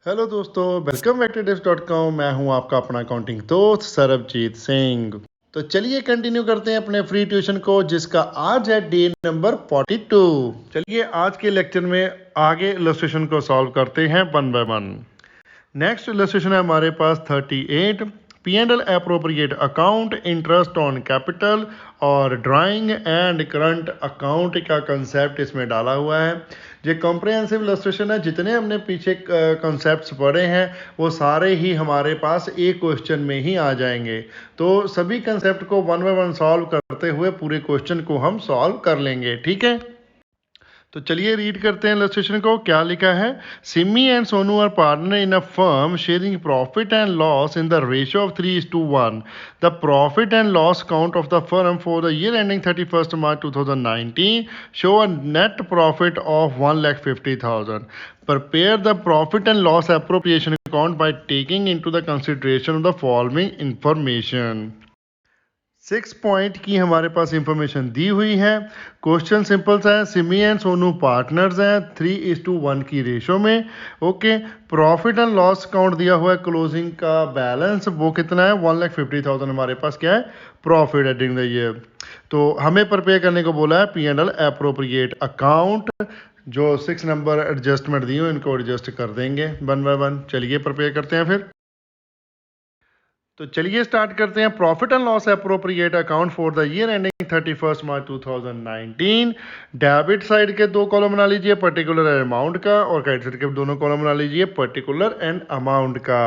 Hello दोस्तों, welcome back to dips.com। मैं हूं आपका अपना अकाउंटिंग दोस्त सरबजीत सिंह। तो चलिए कंटिन्यू करते हैं अपने फ्री ट्यूशन को, जिसका आज है डे नंबर 42। चलिए आज के लेक्चर में आगे इलस्ट्रेशन को सॉल्व करते हैं one by one. Next illustration है हमारे पास 38। P&L appropriate account, interest on capital और ड्राइंग एंड करंट अकाउंट का कंसेप्ट इसमें डाला हुआ है। ये कॉम्प्रिहेंसिव इलस्ट्रेशन है। जितने हमने पीछे कंसेप्ट्स पढ़े हैं वो सारे ही हमारे पास एक क्वेश्चन में ही आ जाएंगे। तो सभी कंसेप्ट को वन बाय वन सॉल्व करते हुए पूरे क्वेश्चन को हम सॉल्व कर लेंगे, ठीक है। तो चलिए रीड करते हैं इलस्ट्रेशन को। क्या लिखा है? Simi and Sonu are partner in a firm sharing profit and loss in the ratio of 3:1। The profit and loss count of the firm for the year ending 31 March 2019 show a net profit of 1,50,000। Prepare the profit and loss appropriation account by taking into the consideration of the following information। 6 point की हमारे पास information दी हुई है। Question simple सा है। Simi and Sonu partners हैं 3:1 की ratio में। Okay, profit and loss account दिया हुआ है। क्लोजिंग का बैलेंस वो कितना है? 1,50,000 हमारे पास क्या है? प्रॉफिट है ड्यूरिंग द ईयर। तो हमें प्रिपेयर करने को बोला है P&L अप्रोप्रिएट अकाउंट। जो 6 नंबर एडजस्टमेंट दी हुई इनको एडजस्ट कर देंगे वन बाय वन। चलिए प्रिपेयर करते हैं फिर। तो चलिए स्टार्ट करते हैं। Profit and loss appropriate account for the year ending 31 March 2019। Debit side के दो कॉलम बना लीजिए, पर्टिकुलर अमाउंट का, और क्रेडिट साइड के दोनों कॉलम बना लीजिए, पर्टिकुलर एंड अमाउंट का।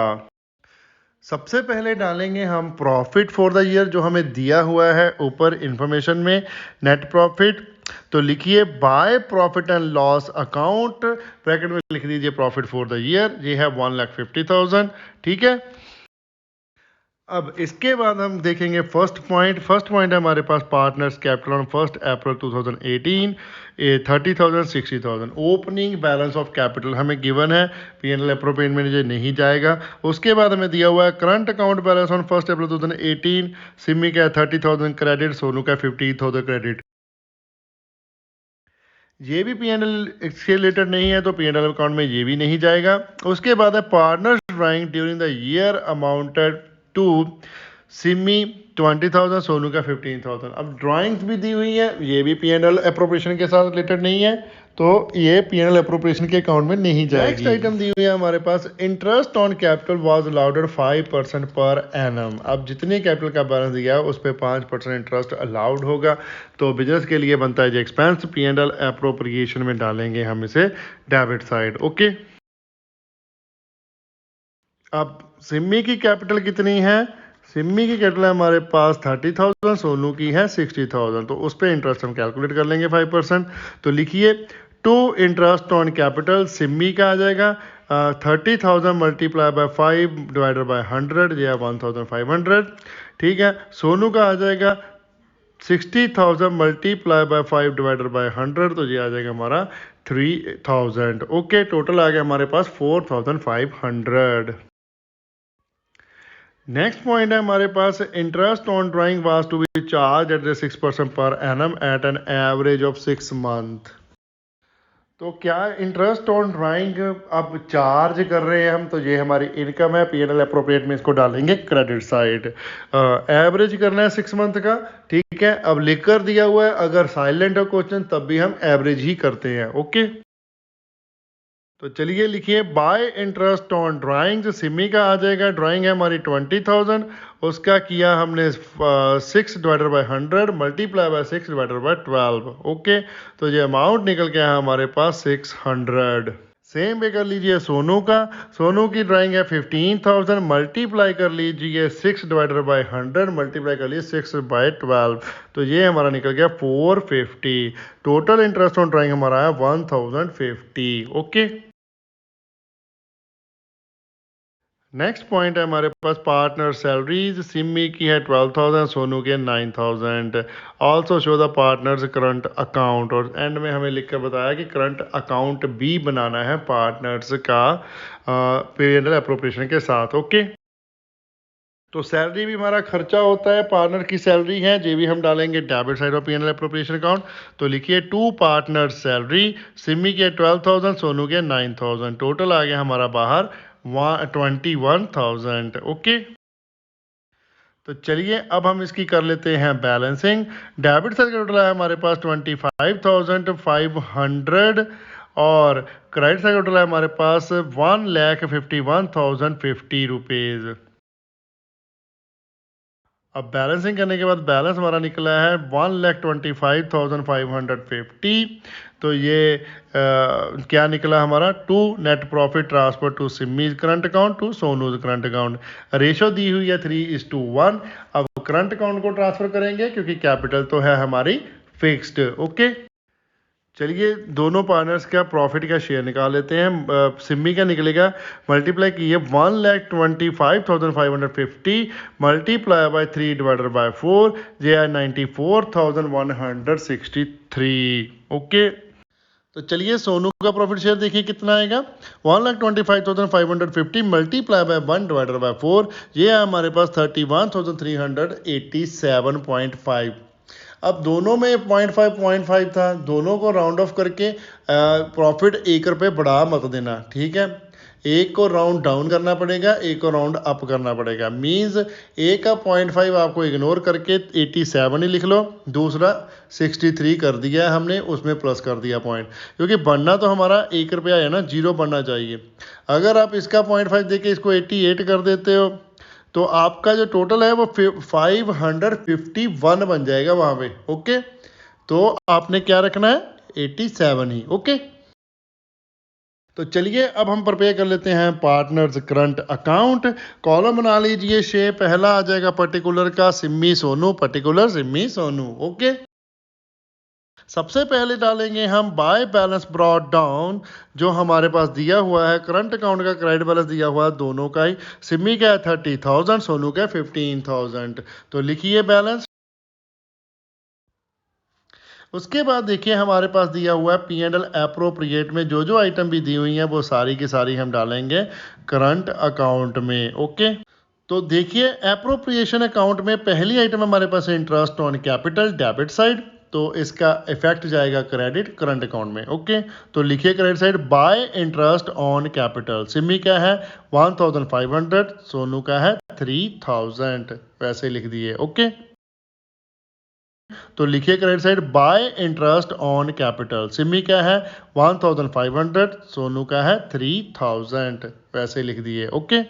सबसे पहले डालेंगे हम प्रॉफिट फॉर द ईयर, जो हमें दिया हुआ है ऊपर इंफॉर्मेशन में, नेट प्रॉफिट। तो लिखिए by profit and loss account, bracket में लिख दीजिए प्रॉफिट फॉर द ईयर, ये है 1,50,000, ठीक है। अब इसके बाद हम देखेंगे फर्स्ट पॉइंट है हमारे पास partners capital on 1 April 2018 30,000 60,000। Opening balance of capital हमें गिवन है, P&L अप्रोप्रिएट में ये नहीं जाएगा। उसके बाद हमें दिया हुआ है current account balance on 1 April 2018। Simi का 30,000 क्रेडिट, सोनू का 50,000 क्रेडिट। ये भी P&L इसके रिलेटेड नहीं है, तो P&L अकाउंट में ये भी नहीं जाएगा। उसके बाद है partners drawing during the year amounted to Simi 20,000, Sonu का 15,000। अब ड्राइंग्स भी दी हुई है, ये भी P&L अप्रोप्रिएशन के साथ रिलेटेड नहीं है, तो ये P&L अप्रोप्रिएशन के अकाउंट में नहीं जाएगी। नेक्स्ट आइटम दी हुई है हमारे पास, interest on capital was allowed 5% per annum. अब जितने कैपिटल का बैलेंस दिया है उस पर 5% इंटरेस्ट अलाउड होगा। तो बिजनेस के लिए बनता है जो एक्सपेंस, P&L अप्रोप्रिएशन में डालेंगे हम इसे डेबिट साइड। ओके, अब सिमी की कैपिटल कितनी है? सिमी की कैपिटल हमारे पास 30,000, सोनू की है 60,000। तो उस पर इंटरेस्ट हम कैलकुलेट कर लेंगे 5%। तो लिखिए to interest on capital Simi का आ जाएगा 30,000 मल्टीप्लाई बाय 5 डिवाइडेड बाय 100, या 1,500, ठीक है। सोनू का आ जाएगा 60,000 मल्टीप्लाई बाय 5 डिवाइडेड बाय 100, तो ये आ जाएगा हमारा 3,000। ओके, टोटल आ गया हमारे पास 4,500। नेक्स्ट पॉइंट है हमारे पास, interest on drawing was to be charge at 6% per annum at an average of 6 month. तो क्या इंटरेस्ट ऑन ड्राइंग अब चार्ज कर रहे हैं हम, तो ये हमारी इनकम है, P&L अप्रोप्रिएट में इसको डालेंगे क्रेडिट साइड। एवरेज करना है 6 मंथ का, ठीक है। अब लिखकर दिया हुआ है, अगर साइलेंट है क्वेश्चन तब भी हम एवरेज ही करते हैं। ओके, तो चलिए लिखिए bye interest on drawing. Simi का आ जाएगा, ड्राइंग है हमारी 20,000, उसका किया हमने 6 divided by 100 multiply by 6 divided by 12। Okay, तो ये अमाउंट निकल के है हमारे पास 600। सेम वे कर लीजिए सोनू का। सोनू की ड्राइंग है 15,000, मल्टीप्लाई कर लीजिए 6 डिवाइडेड बाय 100 मल्टीप्लाई कर लीजिए 6 बाय 12, तो ये हमारा निकल गया 450। टोटल इंटरेस्ट ऑन ड्राइंग हमारा है 1,050। ओके, नेक्स्ट पॉइंट है हमारे पास पार्टनर सैलरीज। सिमी की है 12,000, सोनू की है 9,000। Also show the partners current account, और एंड में हमें लिख कर बताया कि करंट अकाउंट भी बनाना है पार्टनर्स का P&L अप्रोप्रिएशन के साथ। ओके, तो सैलरी भी हमारा खर्चा होता है, पार्टनर की सैलरी है, ये भी हम डालेंगे debit side of PNL appropriation account. तो लिखिए टू पार्टनर सैलरी, सिमी के 12,000, सोनू के 9,000, टोटल आ गया हमारा बाहर 21,000। ओके, तो चलिए अब हम इसकी कर लेते हैं बैलेंसिंग। डेबिट साइड का टोटल है हमारे पास 25,500 और क्रेडिट साइड का टोटल है हमारे पास 1,51,050 रुपीज़। अब बैलेंसिंग करने के बाद बैलेंस हमारा निकला है 1,25,550। तो ये क्या निकला हमारा, to net profit transfer to Simi current account to Sonu's current account. Ratio दी हुई है 3:1। अब करंट अकाउंट को ट्रांसफर करेंगे क्योंकि कैपिटल तो है हमारी फिक्स्ड। ओके, चलिए दोनों पार्टनर्स का प्रॉफिट का शेयर निकाल लेते हैं। सिमी का निकलेगा, मल्टीप्लाई कीजिए 1,25,550 मल्टीप्लाई बाय 3 डिवाइडेड बाय 4, ये है 94,163। ओके, तो चलिए सोनू का प्रॉफिट शेयर देखिए कितना आएगा। 1,25,550 मल्टीप्लाई बाय 1 डिवाइडेड बाय 4, ये है हमारे पास 31,387.5। अब दोनों में 0.5 था, दोनों को राउंड ऑफ करके प्रॉफिट 1 रुपये बढ़ा मत देना, ठीक है। एक को राउंड डाउन करना पड़ेगा, एक को राउंड अप करना पड़ेगा। मींस एक का 0.5 आपको इग्नोर करके 87 ही लिख लो, दूसरा 63 कर दिया है हमने, उसमें प्लस कर दिया पॉइंट, क्योंकि बढ़ना तो हमारा 1 रुपया है ना, 0 बढ़ना चाहिए। अगर आप इसका 0.5 देके इसको 88 कर देते हो तो आपका जो टोटल है वो 551 बन जाएगा वहां पे। ओके, तो आपने क्या रखना है, 87 ही। ओके, तो चलिए अब हम प्रिपेयर कर लेते हैं पार्टनर्स करंट अकाउंट। कॉलम बना लीजिए, शेप पहला आ जाएगा पर्टिकुलर का सिमी सोनू, पर्टिकुलर सिमी सोनू। ओके, सबसे पहले डालेंगे हम बाय बैलेंस ब्रॉट डाउन, जो हमारे पास दिया हुआ है करंट अकाउंट का क्रेडिट बैलेंस दिया हुआ है दोनों का ही। सिमी का है 30,000, सोनू का है 15,000। तो लिखिए बैलेंस। उसके बाद देखिए हमारे पास दिया हुआ है P&L अप्रोप्रिएट में जो जो आइटम भी दी हुई हैं वो सारी की सारी हम डालेंगे करंट अकाउंट में। ओके, तो देखिए अप्रोप्रिएशन अकाउंट में पहली आइटम हमारे पास है interest on capital debit side, तो इसका इफेक्ट जाएगा क्रेडिट करंट अकाउंट में। ओके, तो लिखिए credit side by interest on capital. Simi का है 1,500, सोनू का है 3,000, वैसे लिख दिए। ओके, तो लिखिए credit side by interest on capital. Simi का है 1,500, सोनू का है 3,000, वैसे लिख दिए। ओके,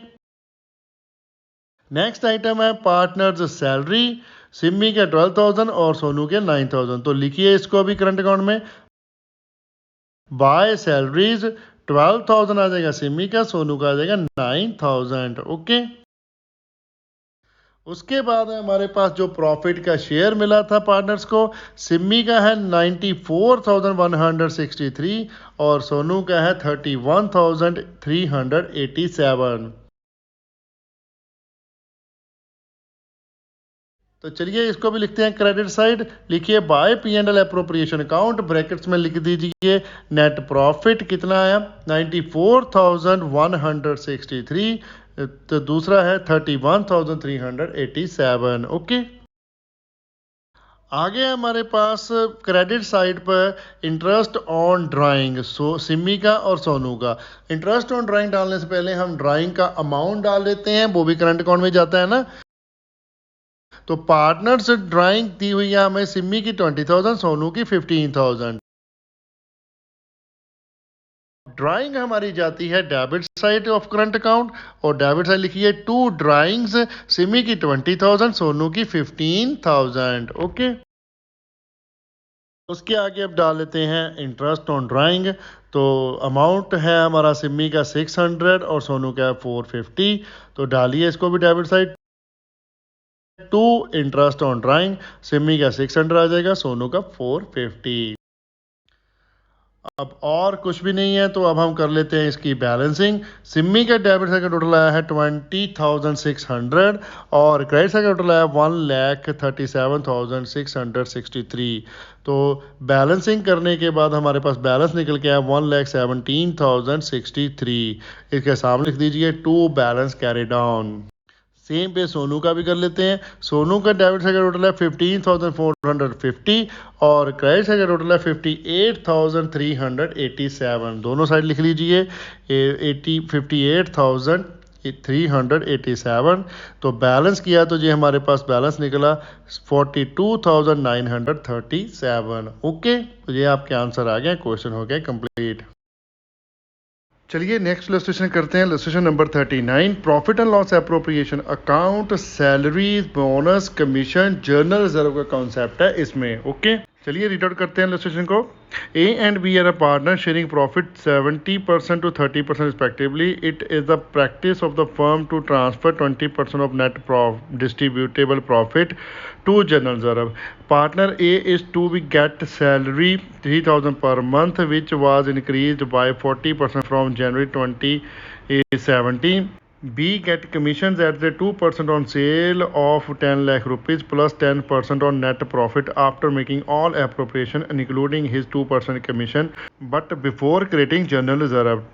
नेक्स्ट आइटम है पार्टनर्स सैलरी। सिमी के 12,000 और सोनू के 9,000, तो लिखिए इसको अभी करंट अकाउंट में बाय सैलरीज 12,000 आ जाएगा सिमी का, सोनू का आ जाएगा 9,000। ओके, उसके बाद हमारे पास जो प्रॉफिट का शेयर मिला था पार्टनर्स को, सिमी का है 94,163 और सोनू का है 31,387। तो चलिए इसको भी लिखते हैं क्रेडिट साइड। लिखिए by P&L appropriation account, brackets में लिख दीजिए नेट प्रॉफिट कितना आया 94,163, तो दूसरा है 31,387। ओके, आगे हमारे पास क्रेडिट साइड पर इंटरेस्ट ऑन ड्राइंग, सिमी का और सोनू का। इंटरेस्ट ऑन ड्राइंग डालने से पहले हम ड्राइंग का अमाउंट डाल देते हैं, वो भी करंट अकाउंट में जाता है ना। तो पार्टनर्स ड्राइंग दी हुई है हमें सिमी की 20,000, सोनू की 15,000। ड्राइंग हमारी जाती है debit side of current account, और डेबिट साइड लिखिए टू ड्राइंग्स, सिमी की 20,000, सोनू की 15,000। ओके, उसके आगे अब डाल लेते हैं इंटरेस्ट ऑन ड्राइंग। तो अमाउंट है हमारा सिमी का 600 और सोनू का 450, तो डालिए इसको भी debit side to interest on drawing. Simi का 600 आ जाएगा, सोनू का 450। अब और कुछ भी नहीं है, तो अब हम कर लेते हैं इसकी बैलेंसिंग। सिमी का डेबिट साइड का टोटल आया है 20,600 और क्रेडिट साइड का टोटल आया 1,37,663। तो बैलेंसिंग करने के बाद हमारे पास बैलेंस निकल के आया 1,17,063। इसके सामने लिख दीजिए to balance carry down. Same पे सोनू का भी कर लेते हैं। सोनू का डेबिट साइड का टोटल है 15,450 और क्रेडिट साइड का टोटल है 58,387। दोनों साइड लिख लीजिए 58,387। तो बैलेंस किया तो ये हमारे पास बैलेंस निकला 42,937। ओके, तो ये आपके आंसर आ गए, क्वेश्चन हो गया कंप्लीट। चलिए नेक्स्ट इलस्ट्रेशन करते हैं। Illustration number 39, profit and loss appropriation account, salaries, bonus, commission, journal reserve का कॉन्सेप्ट है इसमें। ओके, चलिए रीड आउट करते हैं इलस्ट्रेशन को। A and B are a partner sharing profit 70% to 30% respectively. It is the practice of the firm to transfer 20% of net distributable profit to general reserve. Partner A is to be get salary 3,000 per month, which was increased by 40% from January 2017. B get commissions at the 2% on sale of 10 lakh rupees plus 10% on net profit after making all appropriation including his 2% commission, but before creating general reserve.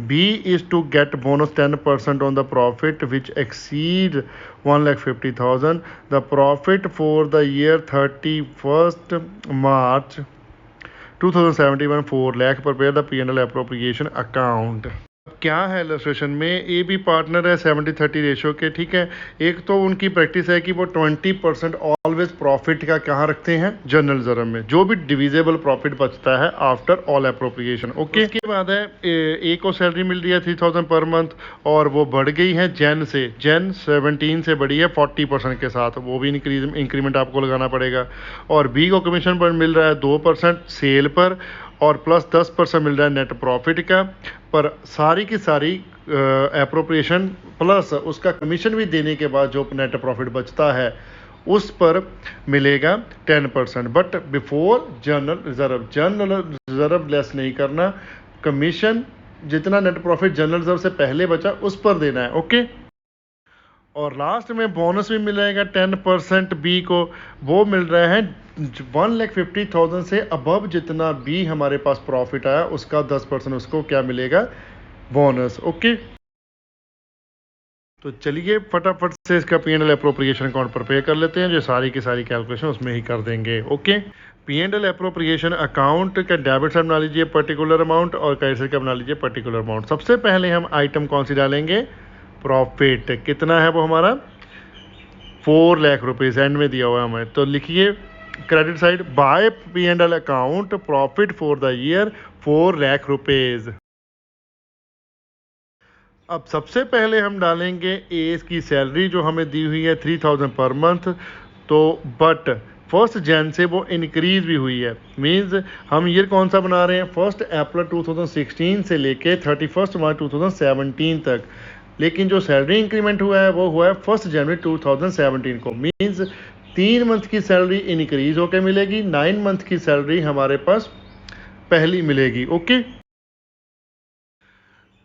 B is to get bonus 10% on the profit which exceeds 1,50,000. The profit for the year 31st March 2071 4 lakh. Prepare the P&L appropriation account. क्या है illustration में, A B partner है 70-30 ratio के, ठीक है। एक तो उनकी प्रैक्टिस है कि वो 20% ऑलवेज प्रॉफिट का कहाँ रखते हैं, जनरल रिजर्व में, जो भी डिविजिबल प्रॉफिट बचता है आफ्टर ऑल एप्रोप्रिएशन। ओके, इसके बाद है ए को सैलरी मिल रही है 3,000 पर मंथ और वो बढ़ गई है जैन 17 से बढ़ी है 40% के साथ, वो भी इंक्रीमेंट आपको लगाना पड़ेगा। और बी को कमीशन पर मिल रहा है 2% सेल पर और प्लस 10% मिल रहा है नेट प्रॉफिट का, पर सारी की सारी एप्रोप्रिएशन प्लस उसका कमीशन भी देने के बाद जो नेट प्रॉफिट बचता है उस पर मिलेगा 10%, but before general reserve. General reserve less नहीं करना, कमीशन जितना नेट प्रॉफिट जनरल रिजर्व से पहले बचा उस पर देना है। ओके, और लास्ट में बोनस भी मिलेगा 10% बी को, वो मिल रहा है 1,50,000 से अबव जितना भी हमारे पास प्रॉफिट आया उसका 10% उसको क्या मिलेगा, बोनस। ओके, तो चलिए फटाफट से इसका P&L एप्रोप्रिएशन अकाउंट प्रिपेयर कर लेते हैं, जो सारी की सारी कैलकुलेशन उसमें ही कर देंगे। ओके, P&L एप्रोप्रिएशन अकाउंट का डेबिट साइड बना लीजिए पर्टिकुलर अमाउंट और क्रेडिट साइड का बना लीजिए पर्टिकुलर अमाउंट। सबसे पहले हम आइटम कौन सी डालेंगे, प्रॉफिट। कितना है वो हमारा 4 लाख रुपीज़ एंड में दिया हुआ है हमें, तो लिखिए credit side by P&L account profit for the year 4 lakh rupees. अब सबसे पहले हम डालेंगे ए की सैलरी जो हमें दी हुई है 3,000 पर मंथ, तो बट 1 जन से वो इंक्रीज भी हुई है। मींस हम ईयर कौन सा बना रहे हैं, 1 अप्रैल 2016 से लेके 31 मार्च 2017 तक, लेकिन जो सैलरी इंक्रीमेंट हुआ है वो हुआ है 1 जनवरी 2017 को। मींस 3 मंथ की सैलरी इंक्रीज होकर मिलेगी, 9 मंथ की सैलरी हमारे पास पहली मिलेगी। ओके,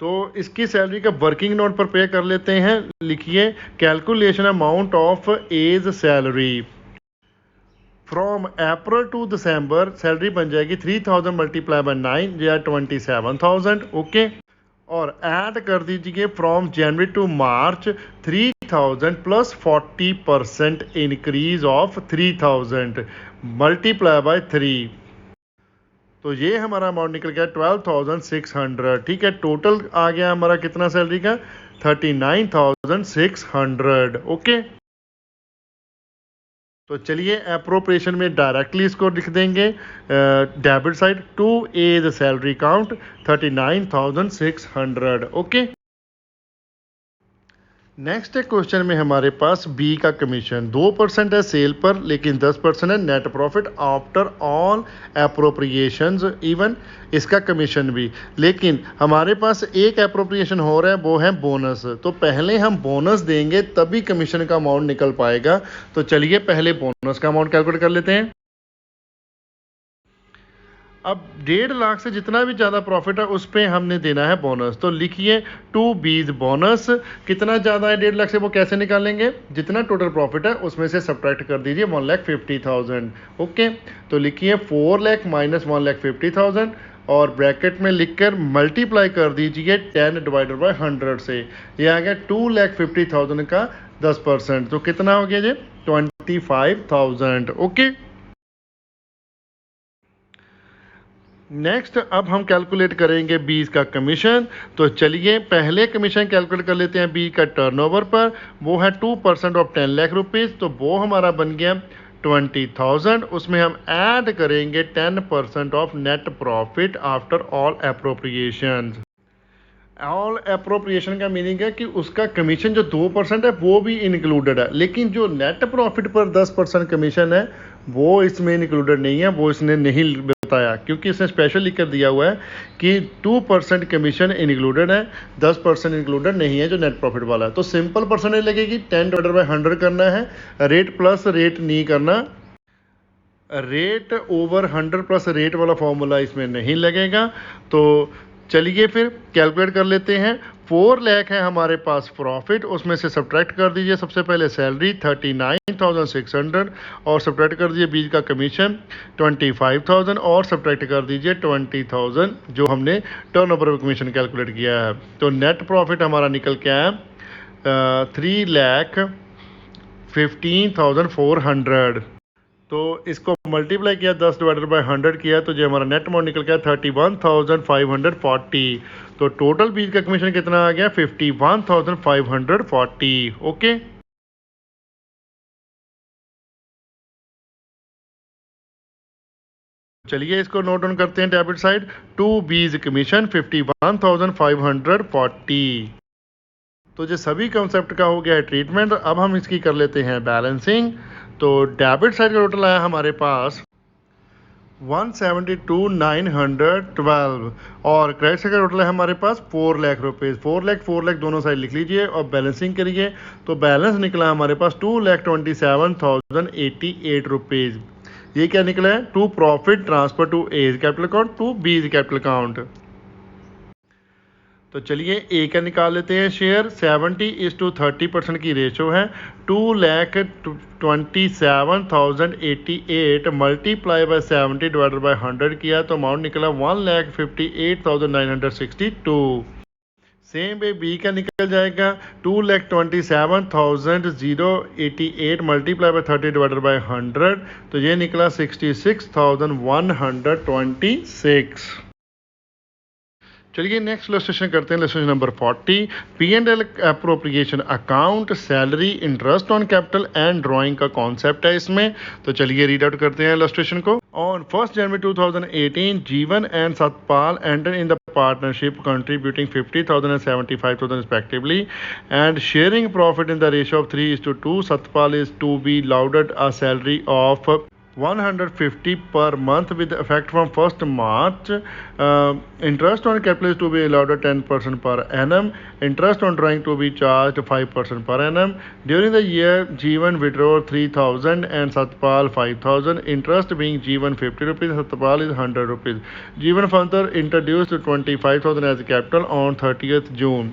तो इसकी सैलरी का वर्किंग नोट पर पे कर लेते हैं। लिखिए calculation amount of A's salary from April to December, salary बन जाएगी 3,000 मल्टीप्लाई बाय 9 या 27,000। ओके, और ऐड कर दीजिए from January to March 3,000 plus 40% increase of 3,000 multiply by 3, तो ये हमारा अमाउंट निकल गया 12,600। ठीक है, टोटल आ गया हमारा कितना सैलरी का, 39,600। ओके, तो चलिए एप्रोप्रिएशन में डायरेक्टली इसको लिख देंगे debit side to A the salary count 39,600। Okay, next question में हमारे पास बी का कमीशन 2% है सेल पर, लेकिन 10% है net profit after all appropriations, even इसका कमीशन भी। लेकिन हमारे पास एक एप्रोप्रिएशन हो रहा है, वो है बोनस, तो पहले हम बोनस देंगे तभी कमीशन का अमाउंट निकल पाएगा। तो चलिए पहले बोनस का अमाउंट कैलकुलेट कर लेते हैं। अब 1.5 लाख से जितना भी ज़्यादा प्रॉफिट है उस पर हमने देना है बोनस, तो लिखिए 2B's बोनस। कितना ज़्यादा है 1.5 लाख से, वो कैसे निकालेंगे, जितना टोटल प्रॉफिट है उसमें से सब्ट्रैक्ट कर दीजिए 1,50,000। ओके, तो लिखिए 4 लाख माइनस 1,50,000 और ब्रैकेट में लिखकर मल्टीप्लाई कर दीजिए 10/100 से। ये आ गया 2,50,000 का 10%, तो कितना हो गया जी 25,000। ओके, नेक्स्ट अब हम कैलकुलेट करेंगे बीज का कमीशन। तो चलिए पहले कमीशन कैलकुलेट कर लेते हैं बीज का टर्नओवर पर। वो है 2% ऑफ 10 लाख रुपीज़, तो वो हमारा बन गया 20,000। उसमें हम ऐड करेंगे 10% of net profit after all appropriation. All appropriation का मीनिंग है कि उसका कमीशन जो 2% है वो भी इंक्लूडेड है, लेकिन जो नेट प्रॉफिट पर 10% कमीशन है वो इसमें इंक्लूडेड नहीं है। वो इसने नहीं बताया क्योंकि इसने स्पेशल लिख कर दिया हुआ है कि 2% कमीशन इंक्लूडेड है, 10% इंक्लूडेड नहीं है जो नेट प्रॉफिट वाला है। तो सिंपल परसेंटेज लगेगी, 10/100 करना है, रेट प्लस रेट नहीं करना। रेट ओवर 100 प्लस रेट वाला फॉर्मूला इसमें नहीं लगेगा। तो चलिए फिर कैलकुलेट कर लेते हैं। 4 लाख है हमारे पास प्रॉफिट, उसमें से सब्ट्रैक्ट कर दीजिए सबसे पहले सैलरी 39,600 और सब्ट्रैक्ट कर दीजिए बीज का कमीशन 25,000 और सब्ट्रैक्ट कर दीजिए 20,000 जो हमने टर्नओवर कमीशन कैलकुलेट किया है। तो नेट प्रॉफिट हमारा निकल के आया 3,15,400। तो इसको मल्टीप्लाई किया 10/100 किया तो जो हमारा नेट अमाउंट निकल गया 31,540। तो टोटल बीज का कमीशन कितना आ गया 51,540। ओके, चलिए इसको नोट डाउन करते हैं डेबिट साइड। टू बीज कमीशन 51,540। तो जो सभी कॉन्सेप्ट का हो गया है ट्रीटमेंट, अब हम इसकी कर लेते हैं बैलेंसिंग। तो डेबिट साइड का टोटल आया हमारे पास 172,912 और क्रेडिट साइड का टोटल है हमारे पास 4 लाख रुपीज़। 4 लाख दोनों साइड लिख लीजिए और बैलेंसिंग करिए। तो बैलेंस निकला हमारे पास 2,27,088 रुपीज़। ये क्या निकला है, to profit transfer to A's capital account to B's capital account. तो चलिए ए का निकाल लेते हैं शेयर। 70:30% की रेशो है। 2,27,088 मल्टीप्लाई बाय 70/100 किया तो अमाउंट निकला 1,58,962। सेम वे बी का निकल जाएगा 2,27,088 मल्टीप्लाई बाय 30/100 तो ये निकला 66,126। चलिए नेक्स्ट इलस्ट्रेशन करते हैं। Illustration number 40, P&L appropriation account, salary, interest on capital and drawing का कॉन्सेप्ट है इसमें। तो चलिए रीड आउट करते हैं इलस्ट्रेशन को। ऑन 1 जनवरी 2018 जीवन and Satpal enter in the partnership contributing 50,000 and 75,000 respectively and sharing profit in the ratio of 3:2. Satpal is to be allowed a salary of 150 per month with effect from 1st March. Interest on capital is to be allowed at 10% per annum. Interest on drawing to be charged 5% per annum. During the year, Jeevan withdraw 3,000 and Satpal 5,000. Interest being Jeevan 50 rupees, Satpal is 100 rupees. Jeevan further introduced 25,000 as capital on 30th June.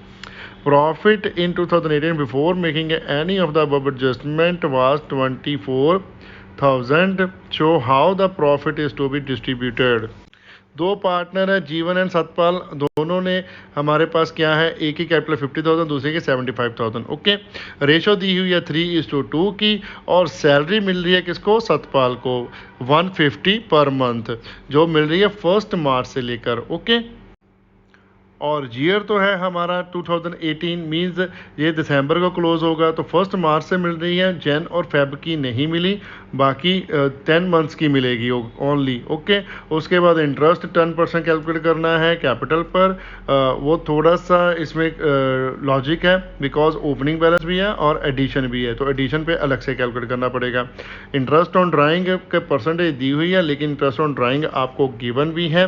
Profit in 2018 before making any of the above adjustment was 24,000. Show how the profit is to be distributed. दो partner है जीवन and Satpal, दोनों ने हमारे पास क्या है, एक की कैपिटल 50,000 दूसरे की 75,000। ओके, रेशो दी हुई है 3:2 की और सैलरी मिल रही है किसको, सतपाल को 150 पर मंथ जो मिल रही है 1 मार्च से लेकर। ओके, और ईयर तो है हमारा 2018 मींस ये दिसंबर को क्लोज होगा तो 1 मार्च से मिल रही है, जैन और फेब की नहीं मिली, बाकी 10 मंथ्स की मिलेगी ओनली। ओके, उसके बाद इंटरेस्ट 10% कैलकुलेट करना है कैपिटल पर। वो थोड़ा सा इसमें लॉजिक है बिकॉज ओपनिंग बैलेंस भी है और एडिशन भी है, तो एडिशन पे अलग से कैलकुलेट करना पड़ेगा। इंटरेस्ट ऑन ड्राइंग के परसेंटेज दी हुई है लेकिन इंटरेस्ट ऑन ड्राइंग आपको गिवन भी है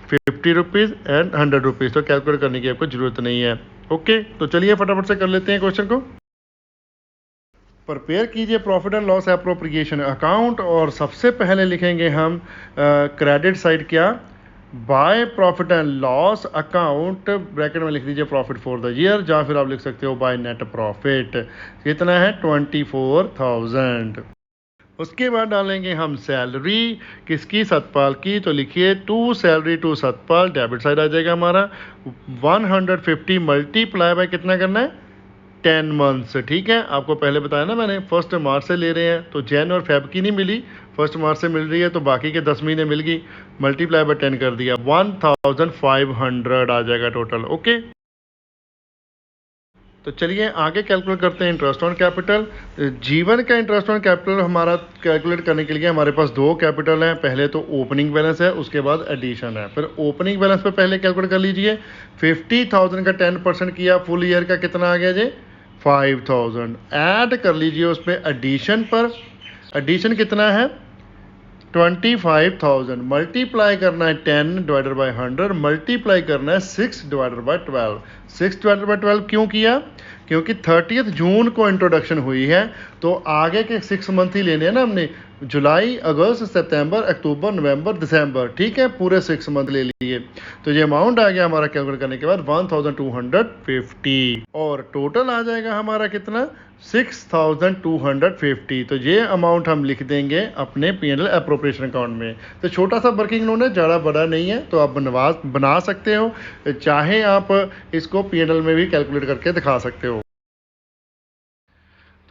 50 रुपीज़ एंड 100 रुपीज़, तो कैलकुलेट करने की आपको ज़रूरत नहीं है। ओके, तो चलिए फटाफट से कर लेते हैं क्वेश्चन को। प्रिपेयर कीजिए profit and loss appropriation account और सबसे पहले लिखेंगे हम क्रेडिट साइड क्या, by profit and loss account, bracket में लिख दीजिए प्रॉफिट फॉर द ईयर, या फिर आप लिख सकते हो बाय नेट प्रॉफिट। कितना है 24,000। उसके बाद डालेंगे हम सैलरी किसकी, सतपाल की। तो लिखिए to salary to Satpal, debit side आ जाएगा हमारा। 150 मल्टीप्लाई बाय कितना करना है, 10 मंथ्स। ठीक है, आपको पहले बताया ना मैंने, 1 मार्च से ले रहे हैं तो जैन और फेब की नहीं मिली, 1 मार्च से मिल रही है तो बाकी के 10 महीने मिल गई, मल्टीप्लाई बाय 10 कर दिया, 1500 आ जाएगा टोटल। ओके, तो चलिए आगे कैलकुलेट करते हैं इंटरेस्ट ऑन कैपिटल। जीवन का इंटरेस्ट ऑन कैपिटल हमारा कैलकुलेट करने के लिए हमारे पास दो कैपिटल हैं, पहले तो ओपनिंग बैलेंस है, उसके बाद एडिशन है। फिर ओपनिंग बैलेंस पे पहले कैलकुलेट कर लीजिए, 50,000 का 10% किया, फुल ईयर का कितना आ गया जी, 5,000। ऐड कर लीजिए उस पर एडिशन पर, एडिशन कितना है 25,000, मल्टीप्लाई करना है 10 डिवाइडेड बाय 100, मल्टीप्लाई करना है 6 डिवाइडेड बाय 12। 6 डिवाइडेड बाय 12 क्यों किया, क्योंकि 30 जून को इंट्रोडक्शन हुई है, तो आगे के 6 मंथ ही लेने हैं ना हमने, जुलाई, अगस्त, सितंबर, अक्टूबर, नवंबर, दिसंबर। ठीक है, पूरे 6 मंथ ले लिए। तो ये अमाउंट आ गया हमारा कैलकुलेट करने के बाद 1250, और टोटल आ जाएगा हमारा कितना, 6,250। तो ये अमाउंट हम लिख देंगे अपने P&L अप्रोप्रिएशन अकाउंट में। तो छोटा सा वर्किंग नोट है, ज़्यादा बड़ा नहीं है, तो आप बना सकते हो, चाहे आप इसको P&L में भी कैलकुलेट करके दिखा सकते हो।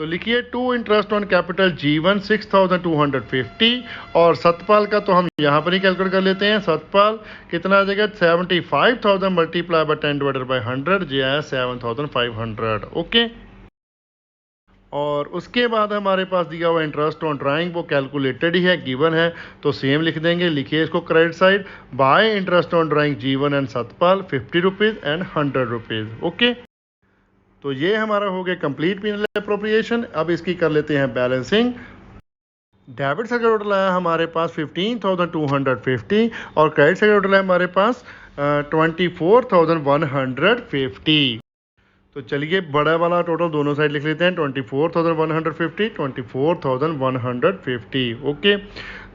तो लिखिए to interest on capital G1 6,250, और सतपाल का तो हम यहाँ पर ही कैलकुलेट कर लेते हैं। सतपाल कितना आ जाएगा, 75,000 मल्टीप्लाई बाय 10 डिवाइडेड बाय 100, जो है 7,500। ओके, और उसके बाद हमारे पास दिया हुआ इंटरेस्ट ऑन ड्राइंग वो कैलकुलेटेड ही है, गिवन है, तो सेम लिख देंगे। लिखिए इसको credit side, bye interest on drawing G1 and Satpal 50 rupees and 100 rupees. Okay, तो ये हमारा हो गया कंप्लीट P&L अप्रोप्रिएशन। अब इसकी कर लेते हैं बैलेंसिंग। डेबिट साइड का टोटल आया हमारे पास 15,250, और क्रेडिट साइड का टोटल है हमारे पास 24,150। तो चलिए बड़ा वाला टोटल दोनों साइड लिख लेते हैं, 24,150, 24,150। ओके,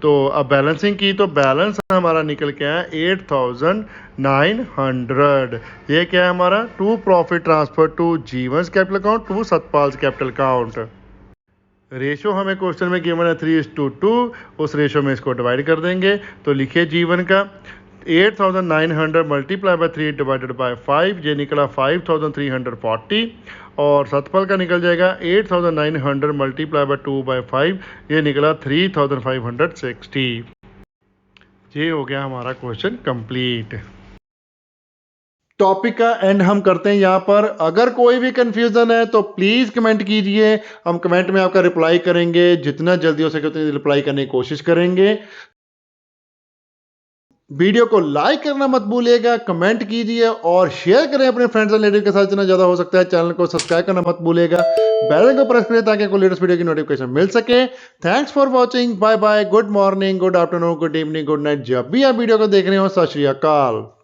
तो अब बैलेंसिंग की, तो बैलेंस हमारा निकल के आया 8,900। ये क्या है हमारा, to profit transfer to G1 capital account to Satpal capital account. Ratio हमें क्वेश्चन में गिवन है 3:2, उस रेशो में इसको डिवाइड कर देंगे। तो लिखिए G1 का 8,900 मल्टीप्लाई बाय 3 डिवाइडेड बाय 5, ये निकला 5,340, और सतपाल का निकल जाएगा 8,900 मल्टीप्लाई बाय 2 बाय 5, ये निकला 3,560। ये हो गया हमारा क्वेश्चन कंप्लीट। टॉपिक का एंड हम करते हैं यहाँ पर। अगर कोई भी कंफ्यूजन है तो प्लीज कमेंट कीजिए, हम कमेंट में आपका रिप्लाई करेंगे, जितना जल्दी हो सके उतनी रिप्लाई करने की कोशिश करेंगे। वीडियो को लाइक करना मत भूलिएगा, कमेंट कीजिए और शेयर करें अपने फ्रेंड्स और रिलेटिव के साथ जितना ज़्यादा हो सकता है। चैनल को सब्सक्राइब करना मत भूलिएगा, बेल आइकन को प्रेस करें ताकि आपको लेटेस्ट वीडियो की नोटिफिकेशन मिल सके। Thanks for watching, bye bye, good morning, good afternoon, good evening, good night, जब भी आप वीडियो को देख रहे हो। सत श्री अकाल।